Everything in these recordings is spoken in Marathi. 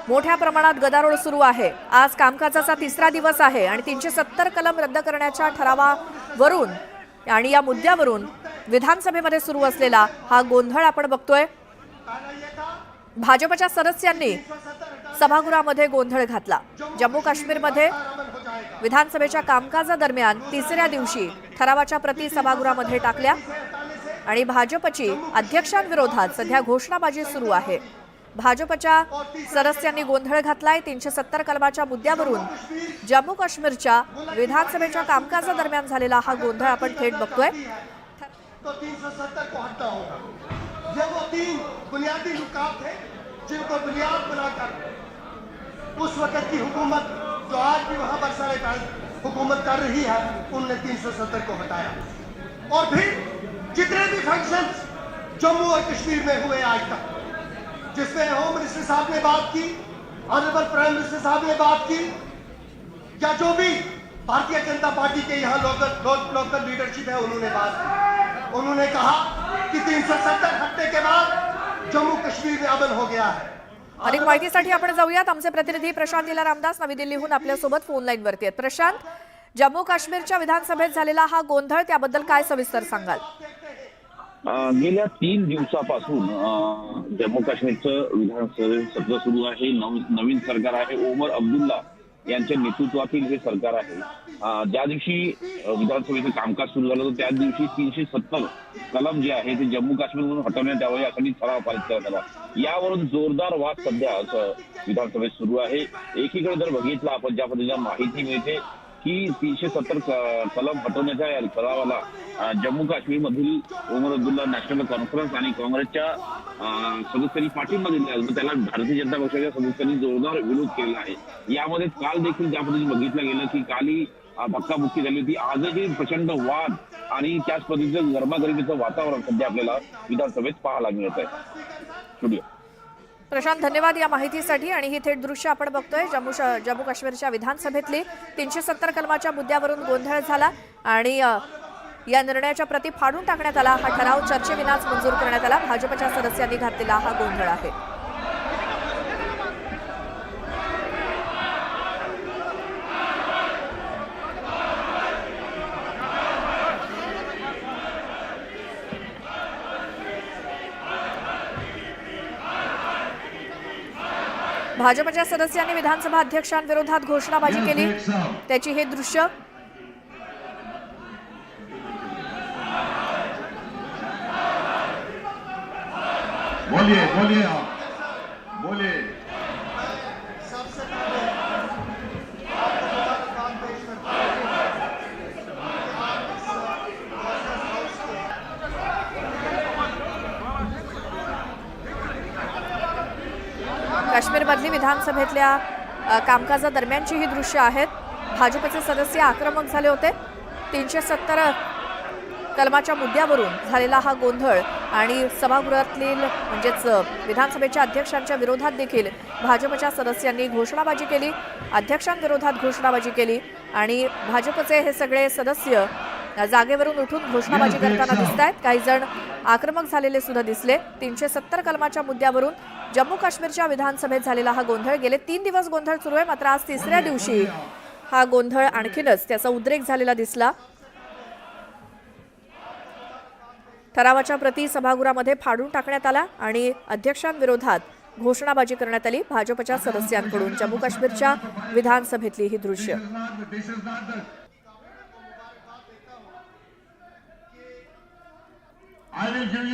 मोठ्या प्रमाणात गदारोळ सुरू आहे। आज कामकाजाचा तिसरा दिवस आहे आणि 370 कलम रद्द करण्याच्या ठरावावरून आणि या मुद्द्यावरून विधानसभेमध्ये सुरू असलेला हा गोंधळ आपण बघतोय। भाजपच्या सदस्यांनी सभागृहामध्ये गोंधळ घातला। जम्मू काश्मीरमध्ये विधानसभेच्या कामकाजादरम्यान तिसऱ्या दिवशी ठरावाच्या प्रती सभागृहामध्ये टाकल्या आणि भाजपची अध्यक्षांविरोधात सध्या घोषणाबाजी सुरू आहे। भाजपच्या सदस्यांनी गोंधळ घातलाय। 370 कलमाच्या मुद्द्यावरून जम्मू काश्मीरच्या विधानसभेच्या कामकाजादरम्यान झालेला हा गोंधळ आपण थेट बघतोय। तो 370 को हटना होगा। ये वो तीन बुनियादी नुकात थे जिनको बुनियाद बनाकर उस वक्त की हुकूमत जो आज भी वहां बरसरे हुकूमत कर रही है उनने 370 को हटाया। और फिर जितने भी फंक्शंस जम्मू और कश्मीर में हुए आज तक, जिसमें होम मिनिस्टर साहब ने बात की, ऑनरेबल प्राइम मिनिस्टर साहब ने बात की, या जो भी भारतीय जनता पार्टी के यहाँ लोकल लीडरशिप है उन्होंने बात की। उन्होंने कहा कि 370 हटने के बाद जम्मू कश्मीर में अमन हो गया है। अधिक माहितीसाठी आपण जाऊयात। आमचे प्रतिनिधी प्रशांत लीला रामदास नवी दिल्लीहून आपल्या सोबत फोन लाईन वरती आहेत। प्रशांत, जम्मू काश्मीरच्या विधानसभेत झालेला हा गोंधळ त्याबद्दल काय सविस्तर सांगाल? गेल्या 3 दिवसापासून जम्मू काश्मीरचं विधानसभेचं सत्र सुरू आहे। नवीन सरकार आहे। ओमर अब्दुल्ला यांच्या नेतृत्वातील हे सरकार आहे। ज्या दिवशी विधानसभेचं कामकाज सुरू झालं होतं त्याच दिवशी 370 कलम जे आहे ते जम्मू काश्मीरमधून हटवण्यात यावं यासाठी ठराव पारित करण्यात आला। यावरून जोरदार वाद सध्या विधानसभेत सुरू आहे। एकीकडे जर बघितलं आपण ज्या पद्धतीने माहिती मिळते की 370 कलम हटवण्याच्या या ठरावाला जम्मू काश्मीर मधील ओमर अब्दुल्ला नॅशनल कॉन्फरन्स आणि काँग्रेसच्या सदस्यांनी पाठिंबा दिला आहे। त्याला भारतीय जनता पक्षाच्या सदस्यांनी जोरदार विरोध केला आहे। यामध्ये काल देखील ज्या पद्धतीने बघितलं गेलं की काली धक्काबुक्की झाली होती। आजही प्रचंड वाद आणि त्याच पद्धतीचं गरमागरमीचं वातावरण सध्या आपल्याला विधानसभेत पाहायला मिळत आहे। स्टुडिओ प्रशांत, धन्यवाद या माहितीसाठी। आणि ही थेट दृश्य आपण बघतोय जम्मू काश्मीरच्या विधानसभेतली 370 कलमाच्या मुद्द्यावरून गोंधळ झाला आणि या निर्णयाच्या प्रती फाडून टाकण्यात आला। हा ठराव चर्चेविनाच मंजूर करण्यात आला। भाजपच्या सदस्यांनी घातलेला हा गोंधळ आहे। भाजपच्या सदस्यांनी विधानसभा अध्यक्षांविरोधात घोषणाबाजी केली। त्याची हे दृश्य बोलिए बोलिए आप बोलिए। सबसे पहले आपको काम पेश करता हूं। काश्मीरमधली विधानसभेतल्या कामकाजादरम्यानची ही दृश्य आहेत। भाजपचे सदस्य आक्रमक झाले होते। 370 कलमाच्या मुद्द्यावरून झालेला हा गोंधळ आणि सभागृहातील म्हणजेच विधानसभेच्या अध्यक्षांच्या विरोधात देखील भाजपच्या सदस्यांनी घोषणाबाजी केली। अध्यक्षांविरोधात घोषणाबाजी केली आणि भाजपचे हे सगळे सदस्य जागेवरून उठून घोषणाबाजी करताना दिसतायत। काही जण आक्रमक झालेले सुद्धा दिसले। 370 कलमाच्या मुद्द्यावरून जम्मू काश्मीरच्या विधानसभेत झालेला हा गोंधळ गेले 3 दिवस गोंधळ सुरू आहे। मात्र आज तिसऱ्या दिवशी हा गोंधळ आणखीनच त्याचा उद्रेक झालेला दिसला। ठरावाच्या प्रती सभागृहामध्ये फाडून टाकण्यात आला आणि अध्यक्षांविरोधात घोषणाबाजी करण्यात आली भाजपच्या सदस्यांकडून। जम्मू काश्मीरच्या विधानसभेतली ही दृश्य I will give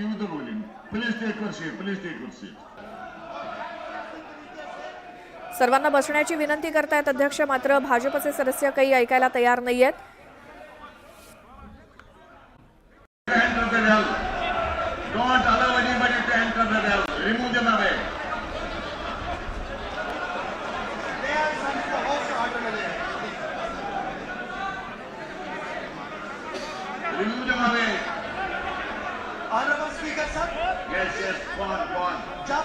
you the ruling. Please take your seat. Please take your seat. सर्वांना बसण्याची विनंती करतायत अध्यक्ष, मात्र भाजपचे सदस्य काही ऐकायला तयार नाहीयेत। Enter the well. Don't allow anybody to enter the well. Remove them away. Remove them away. Honourable speaker sir, Yes, yes. Go on. जब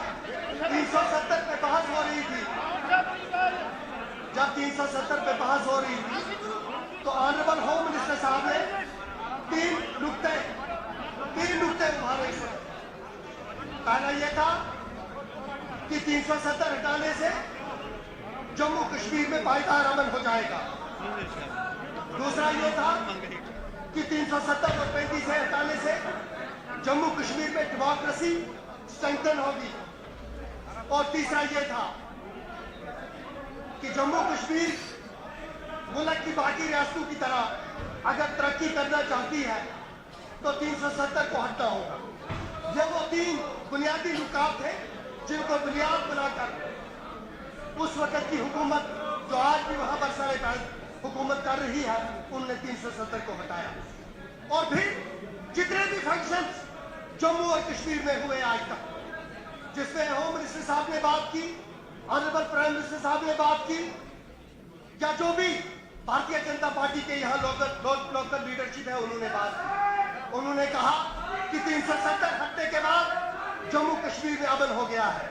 370 पे बहस हो रही थी, जब 370 पे बहस हो रही थी तो ऑनरेबल होम मिनिस्टर साहब ने तीन नुक्ते उभारे। पहला ये था कि 370 हटाने से जम्मू कश्मीर में पायदार अमन हो जाएगा। दूसरा ये था कि 370 और 35 हटाने से जम्मू कश्मीर में डेमोक्रेसी स्ट्रेंथन होगी। और तीसरा ये था कि जम्मू कश्मीर मुल्क की बाकी रियासतों की तरह अगर तरक्की करना चाहती है तो 370 को हटना होगा। ये वो तीन बुनियादी नुकात थे जिनको बुनियाद बनाकर उस वक्त की हुकूमत जो आज भी वहां बरसरे हुकूमत कर रही है उनने 370 को हटाया। और फिर जितने भी फंक्शंस जम्मू और कश्मीर में हुए आज तक, जिसमें होम मिनिस्टर साहब ने बात की, ऑनरेबल प्राइम मिनिस्टर साहब ने बात की, या जो भी भारतीय जनता पार्टी के यहाँ लोकल लीडरशिप है उन्होंने बात की, उन्होंने कहा कि 370 हटने के बाद जम्मू कश्मीर में अमन हो गया है।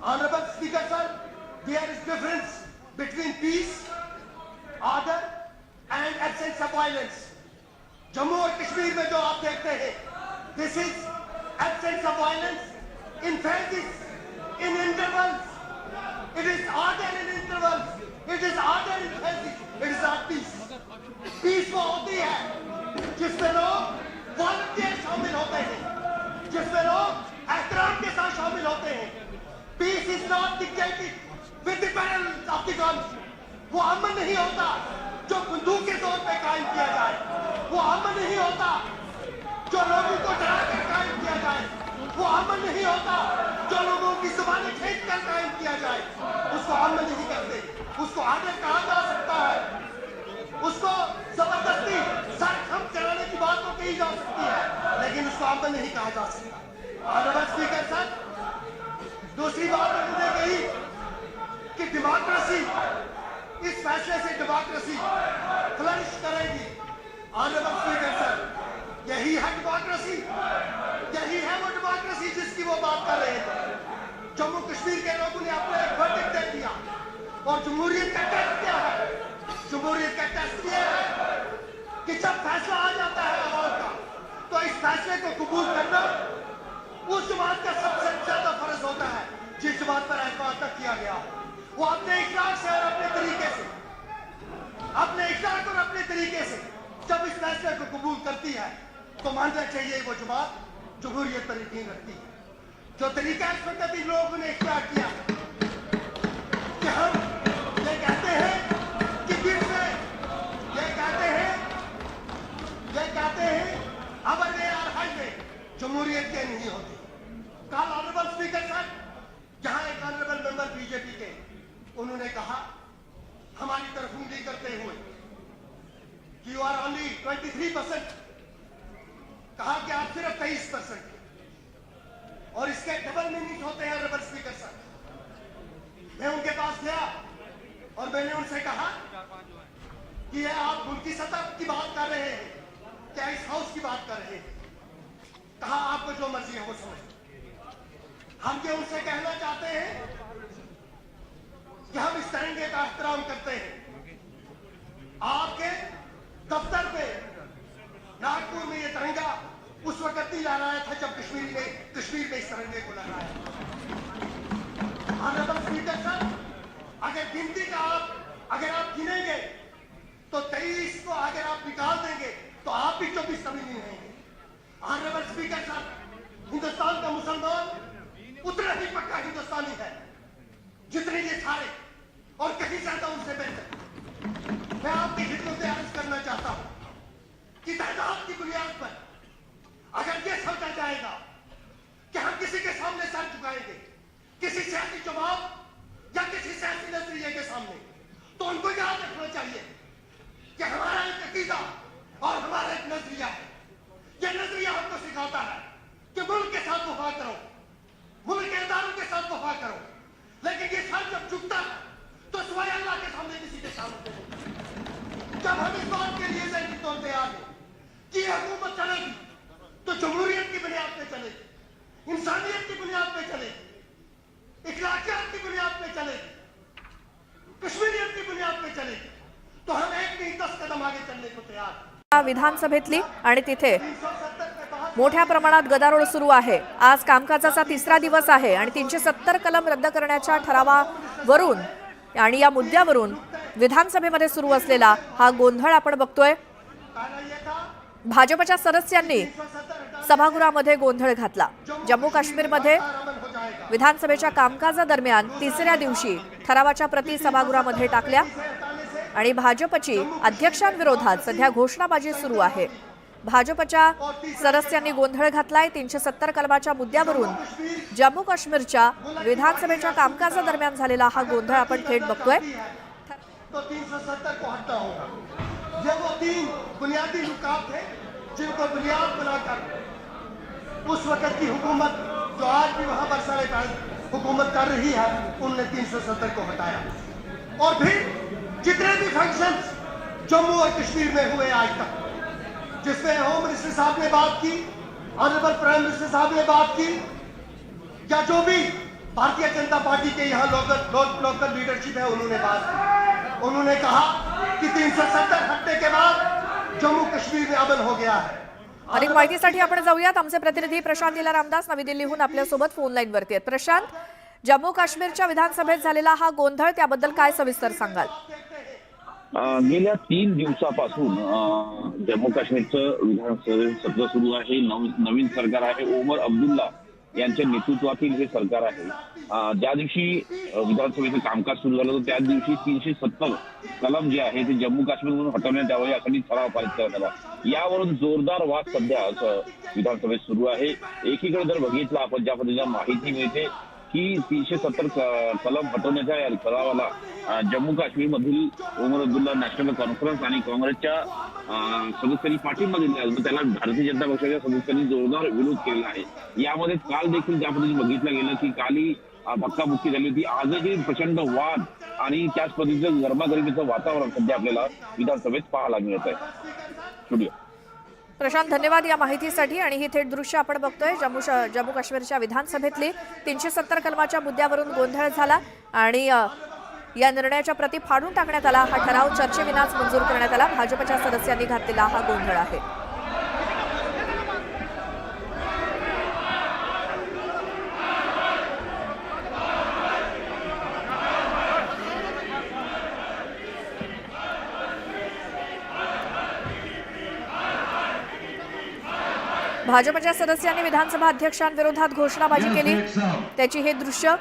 Honourable speaker sir, there is difference between peace, order and absence of violence. Jammu और कश्मीर में जो आप देखते हैं, this is absence of violence in phases, in intervals. It is order in intervals, it is order in phases, it is not peace. Peace वो होती है जिसमें लोग वॉलंटियर शामिल होते हैं, जिसमें लोग एहतराम के साथ शामिल होते हैं। पीस इज नॉट डिक्टेटेड विद the barrels of the guns. वो अमन नहीं होता जो बंदूक के तौर पे कायम किया जाए, वो अमन नहीं होता जो लोगों को डरा कर कायम किया जाए, वो अमन नहीं होता जो लोगों की जुबानें खींच कर कायम किया जाए। उसको अमन नहीं कहते, उसको आदर कहा जा सकता है, उसको जबरदस्ती सर खम चलाने की बात तो कही जा सकती है, लेकिन उसको अमन नहीं कहा जा सकता। ऑनरेबल स्पीकर सर, दूसरी बात उन्होंने कही कि डेमोक्रेसी, इस फैसले से डेमोक्रेसी फ्लरिश करेगी। ऑनरेबल स्पीकर सर, यही है डेमोक्रेसी, यही है वो डेमोक्रेसी जिसकी वो बात कर रहे थे। जम्मू कश्मीर के लोगों ने अपना एक वर्डिक्ट दे दिया और जमहूरियत का टेस्ट किया है। जमहूरियत का टेस्ट किया है कि जब फैसला आ जाता है आवाम का, तो इस फैसले को कबूल करना उस जमात का सबसे ज्यादा फर्ज होता है जिस जमात पर एतमाद तक किया गया। वो अपने इखलाक से और अपने तरीके से, अपने इखलाक और अपने तरीके से जब इस फैसले को कबूल करती है तो मानना चाहिए वो जमात जमहूरियत पर यकीन रखती है। जो तरीका इस वक्त इन लोगों ने इख्तियार किया कि हम ये कहते हैं कि फिर से ये कहते हैं अमर में और हज में जमहूरियत के नहीं होती। कल ऑनरेबल स्पीकर साहब, जहां एक ऑनरेबल मेंबर बीजेपी के, उन्होंने कहा हमारी तरफ उंगली करते हुए कि यू आर ओनली 23%, कहा कि आप सिर्फ 23%, और इसके डबल मीनिंग होते हैं। ऑनरेबल स्पीकर साहब, मैं उनके पास गया और मैंने उनसे कहा कि ये आप मुल्की सतह की बात कर रहे हैं क्या इस हाउस की बात कर रहे हैं? कहा आपको जो मर्जी है वो समझ। हम क्या उनसे कहना चाहते हैं कि हम इस तिरंगे का एहतराम करते हैं। आपके दफ्तर पे नागपुर में ये तिरंगा उस वक्त ही लहराया था जब कश्मीर में इस तिरंगे को लहराया। ऑनरेबल स्पीकर सर, अगर गिनती का अगर आप गिनेंगे तो 23 को अगर आप निकाल देंगे तो आप भी 24 कभी नहीं रहेंगे। ऑनरेबल स्पीकर सर, हिंदुस्तान का मुसलमान उतना ही पक्का हिंदुस्तानी है जितने ये सारे, और कहीं ज्यादा उनसे बेहतर। मैं आपकी खिदमत में अर्ज करना चाहता हूं कि तादाद की बुनियाद पर अगर ये सोचा जाएगा कि हम किसी के सामने सर झुकाएंगे, किसी सियासी जवाब या किसी सियासी नजरिए के सामने, तो उनको याद रखना चाहिए कि हमारा एक अकीदा और हमारा एक नजरिया है। यह नजरिया हमको सिखाता है कि मुल्क के साथ वफा करो, मुल्क के इदारों के साथ वफा करो, लेकिन ये सर जब झुकता है तो स्वयं अल्लाह के सामने किसी के सामने। जब हम इस बात के लिए ज़हनी तौर पे आ गए कि ये हुकूमत चलेगी तो जमहूरियत की बुनियाद पे चलेगी, इंसानियत की बुनियाद पे चलेगी, इखलाकियात की बुनियाद पे चलेगी, कश्मीरियत की बुनियाद पे चलेगी, तो हम एक नहीं 10 कदम आगे चलने को तैयार हैं। विधानसभेतली आणि तिथे मोठ्या प्रमाणात गदारोळ सुरू आहे. आज कामकाजाचा तिसरा दिवस आहे आणि 370 कलम रद्द करण्याच्या ठरावावरून आणि या मुद्द्यावरून विधानसभेमध्ये सुरू असलेला हा गोंधळ आपण बघतोय. भाजपच्या सदस्यांनी सभागृहामध्ये गोंधळ घातला. जम्मू काश्मीरमध्ये विधानसभेच्या कामकाजादरम्यान तिसऱ्या दिवशी ठरावाच्या प्रती सभागृहामध्ये टाकल्या आणि भाजपची अध्यक्षांविरोधात सध्या घोषणाबाजी सुरू आहे. भाजपच्या सदस्यांनी गोंधळ घातलाय. 370 कलमाच्या मुद्द्यावरून जम्मू काश्मीरच्या विधानसभेच्या कामकाजादरम्यान झालेला हा गोंधळ आपण थेट बघतोय. तो 370 को हटना होगा. ये वो तीन बुनियादी नुकात थे जिनको बुनियाद बनाकर उस वक्त की हुकूमत जो आज भी वहां बरसाने हुकूमत कर रही है उनने 370 को हटाया. और फिर जितने भी फंक्शंस जम्मू और कश्मीर में हुए आज तक, जिसमें होम मिनिस्टर साहब ने बात की, ऑनरेबल प्राइम मिनिस्टर साहब ने बात की, या जो भी भारतीय जनता पार्टी के यहाँ लोकल लीडरशिप है उन्होंने बात की. उन्होंने कहा कि 370 हटने के बाद जम्मू कश्मीर में अमन हो गया है. अधिक माहितीसाठी आपण जाऊयात. आमचे प्रतिनिधी प्रशांत लीला रामदास नवी दिल्लीहून आपल्यासोबत फोन लाईन वरती आहेत. प्रशांत, जम्मू काश्मीरच्या विधानसभेत झालेला हा गोंधळ, त्याबद्दल काय सविस्तर सांगाल? गेल्या 3 दिवसापासून जम्मू काश्मीरचं विधानसभेचं सत्र सुरू आहे. नवीन सरकार आहे. ओमर अब्दुल्ला यांच्या नेतृत्वातील हे सरकार आहे. ज्या दिवशी विधानसभेचं कामकाज सुरू झालं होतं त्याच दिवशी 370 कलम जे आहे ते जम्मू काश्मीरमधून हटवण्यात यावं यासाठी ठराव पारित करण्यात आला. यावरून जोरदार वाद सध्या विधानसभेत सुरू आहे. एकीकडे जर बघितलं आपण ज्या पद्धतीने माहिती मिळते की 370 कलम हटवण्याच्या या ठरावाला जम्मू काश्मीर मधील ओमर अब्दुल्ला नॅशनल कॉन्फरन्स आणि काँग्रेसच्या सदस्यांनी पाठिंबा दिला आहे. त्याला भारतीय जनता पक्षाच्या सदस्यांनी जोरदार विरोध केला आहे. यामध्ये काल देखील ज्या पद्धतीने बघितलं गेलं की कालही धक्काबुक्की झाली होती. आजही प्रचंड वाद आणि त्याच पद्धतीचं गरमागरमीचं वातावरण सध्या आपल्याला विधानसभेत पाहायला मिळत आहे. स्टुडिओ प्रशांत, धन्यवाद या माहितीसाठी. आणि ही थेट दृश्य आपण बघतोय. जम्मू काश्मीरच्या विधानसभेतली 370 कलमाच्या मुद्द्यावरून गोंधळ झाला आणि या निर्णयाच्या प्रती फाडून टाकण्यात आला. हा ठराव चर्चेविनाच मंजूर करण्यात आला. भाजपच्या सदस्यांनी घातलेला हा गोंधळ आहे. भाजपच्या सदस्यांनी विधानसभा अध्यक्षांविरोधात घोषणाबाजी केली. त्याची हे दृश्य